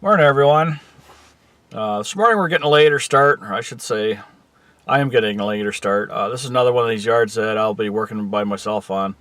Morning, everyone. This morning we're getting a later start, or I should say, I am getting a later start. This is another one of these yards that I'll be working by myself on.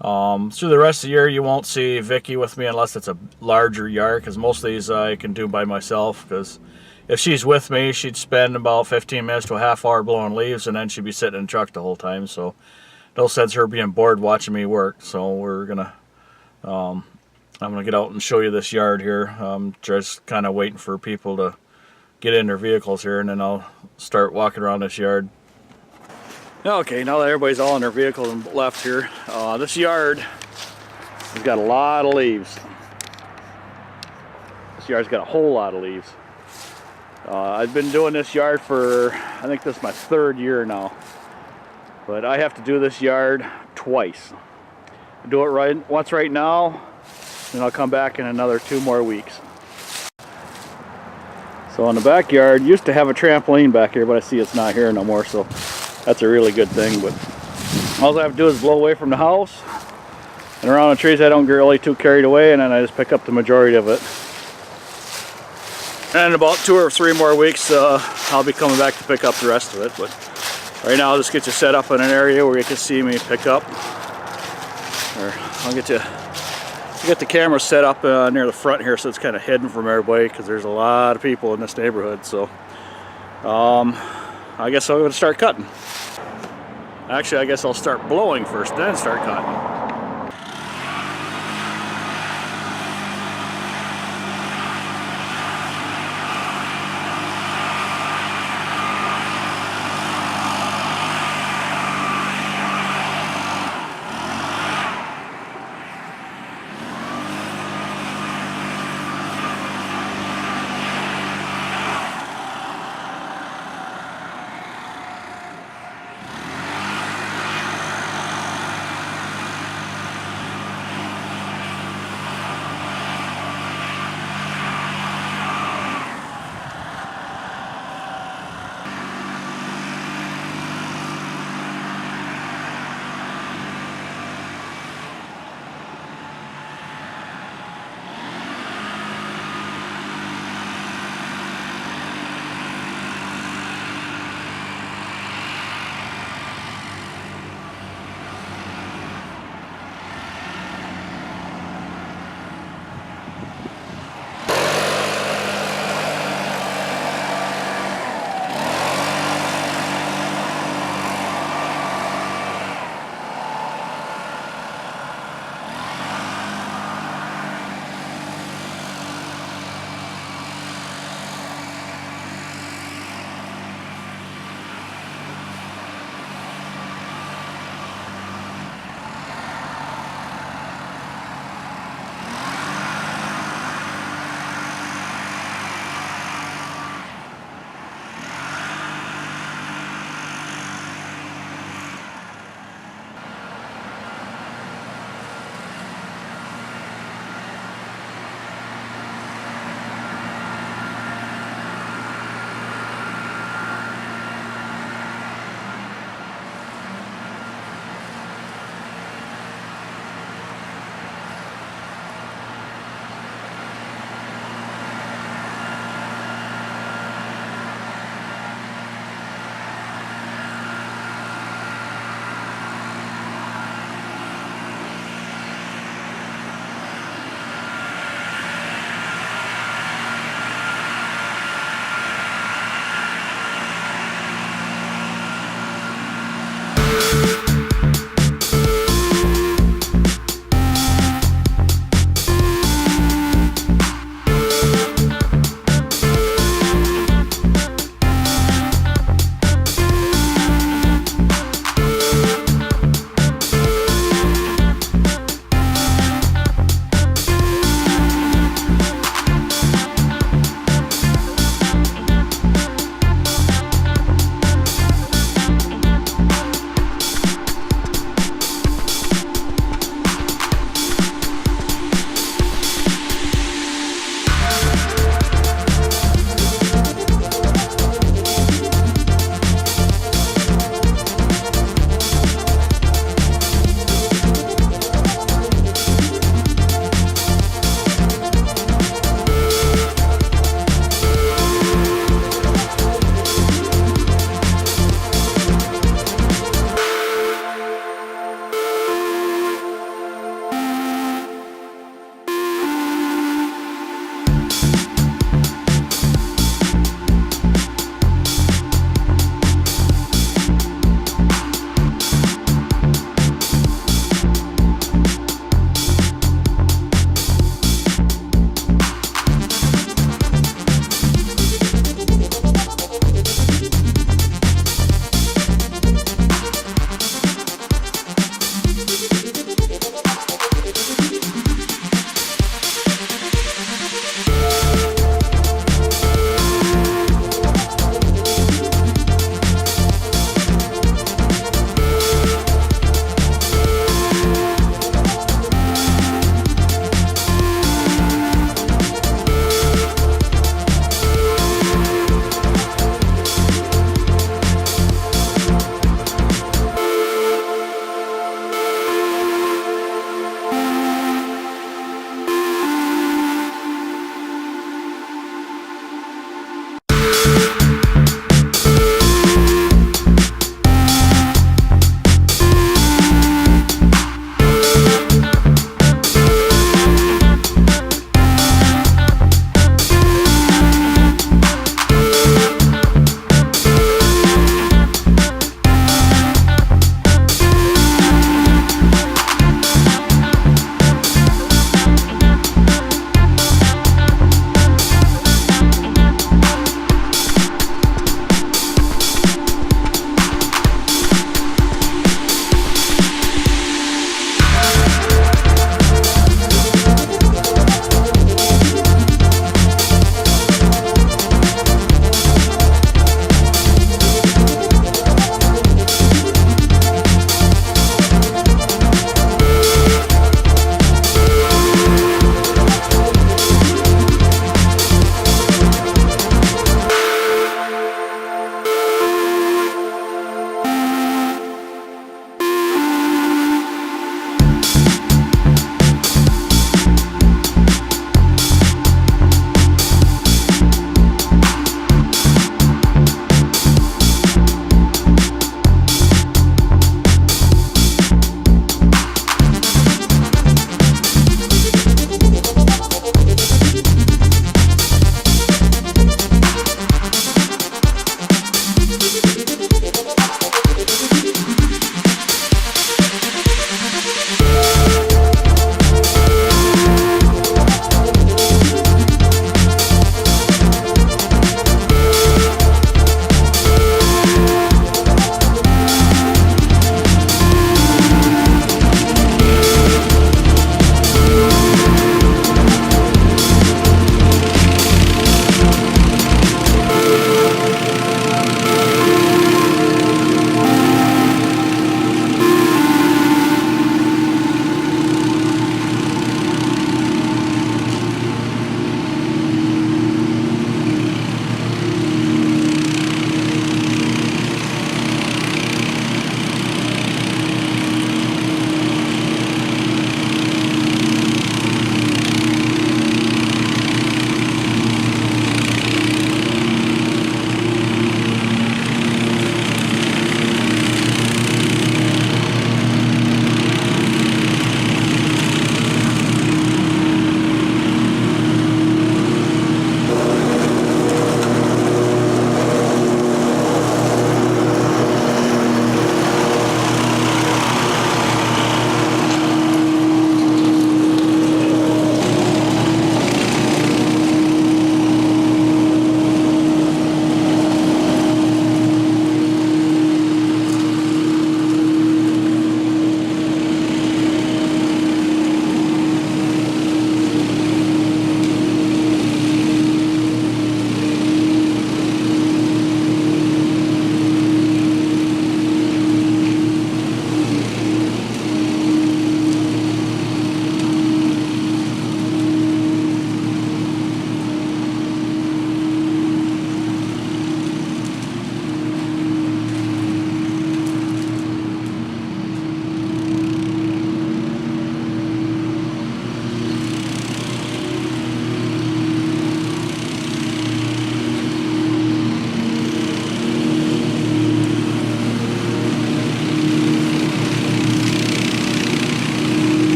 Through the rest of the year, you won't see Vicky with me unless it's a larger yard, because most of these I can do by myself. Because if she's with me, she'd spend about 15 minutes to a half hour blowing leaves, and then she'd be sitting in the truck the whole time. So no sense her being bored watching me work. So I'm gonna get out and show you this yard here. Just kind of waiting for people to get in their vehicles here, and then I'll start walking around this yard. Okay, now that everybody's all in their vehicles and left here, this yard has got a lot of leaves. This yard's got a whole lot of leaves. I've been doing this yard for, I think this is my third year now. But I have to do this yard twice. I do it once right now, and I'll come back in another 2 more weeks. So in the backyard, used to have a trampoline back here, but I see it's not here no more, so that's a really good thing. But all I have to do is blow away from the house, and around the trees I don't get really too carried away, and then I just pick up the majority of it. And in about 2 or 3 more weeks, I'll be coming back to pick up the rest of it. But right now I'll just get you set up in an area where you can see me pick up. Or I'll get the camera set up near the front here, so it's kind of hidden from everybody, because there's a lot of people in this neighborhood. So I guess I'm going to start cutting. Actually, I guess I'll start blowing first, then start cutting.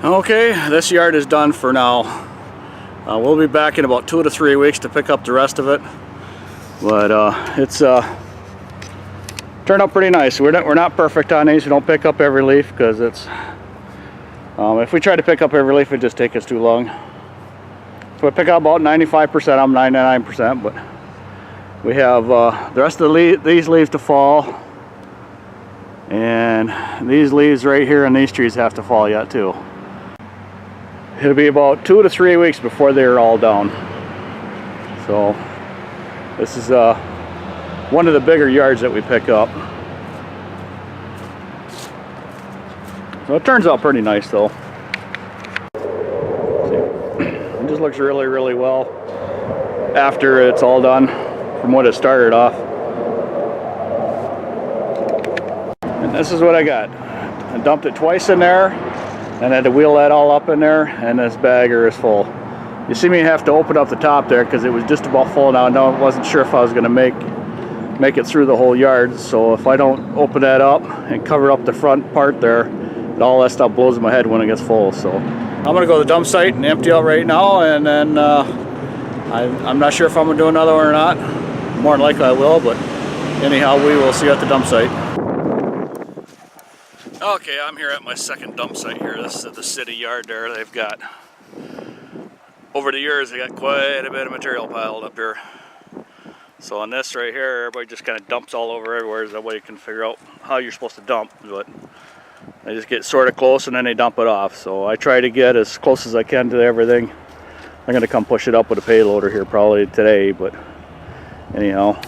Okay, this yard is done for now. We'll be back in about 2 to 3 weeks to pick up the rest of it. But it's turned out pretty nice. We're not perfect on these. We don't pick up every leaf because it's if we try to pick up every leaf, it'd just take us too long. So we pick up about 95%. I'm 99%, but we have the rest of these leaves to fall, and these leaves right here and these trees have to fall yet too. It'll be about 2 to 3 weeks before they're all down. So this is one of the bigger yards that we pick up. So it turns out pretty nice though. See, it just looks really, really well after it's all done from what it started off. And this is what I got. I dumped it twice in there and had to wheel that all up in there, and this bagger is full. You see me have to open up the top there because it was just about full now. I wasn't sure if I was going to make it through the whole yard, so if I don't open that up and cover up the front part there, all that stuff blows in my head when it gets full. So I'm going to go to the dump site and empty out right now, and then I'm not sure if I'm going to do another one or not. More than likely I will, but anyhow, we will see you at the dump site. Okay, I'm here at my second dump site here. This is the city yard there. They've got, over the years, they got quite a bit of material piled up here. So on this right here, everybody just kind of dumps all over everywhere. That way you can figure out how you're supposed to dump. But they just get sort of close and then they dump it off. So I try to get as close as I can to everything. I'm going to come push it up with a payloader here probably today, but anyhow.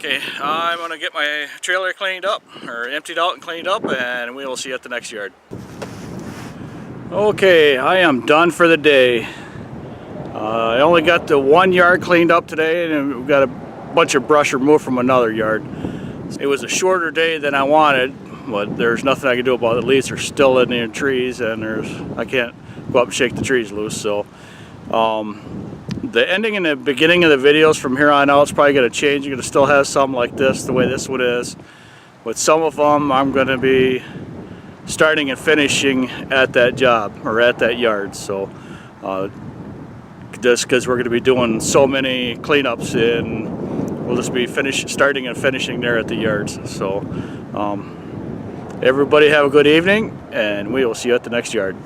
Okay, I'm going to get my trailer cleaned up, or emptied out and cleaned up, and we will see you at the next yard. Okay, I am done for the day. I only got the one yard cleaned up today, and we've got a bunch of brush removed from another yard. It was a shorter day than I wanted, but there's nothing I can do about it. The leaves are still in the trees, and I can't go up and shake the trees loose. So the ending and the beginning of the videos from here on out is probably going to change. You're going to still have some like this, the way this one is. But some of them I'm going to be starting and finishing at that job, or at that yard. So just because we're going to be doing so many cleanups, and we'll just be starting and finishing there at the yards. So everybody have a good evening, and we will see you at the next yard.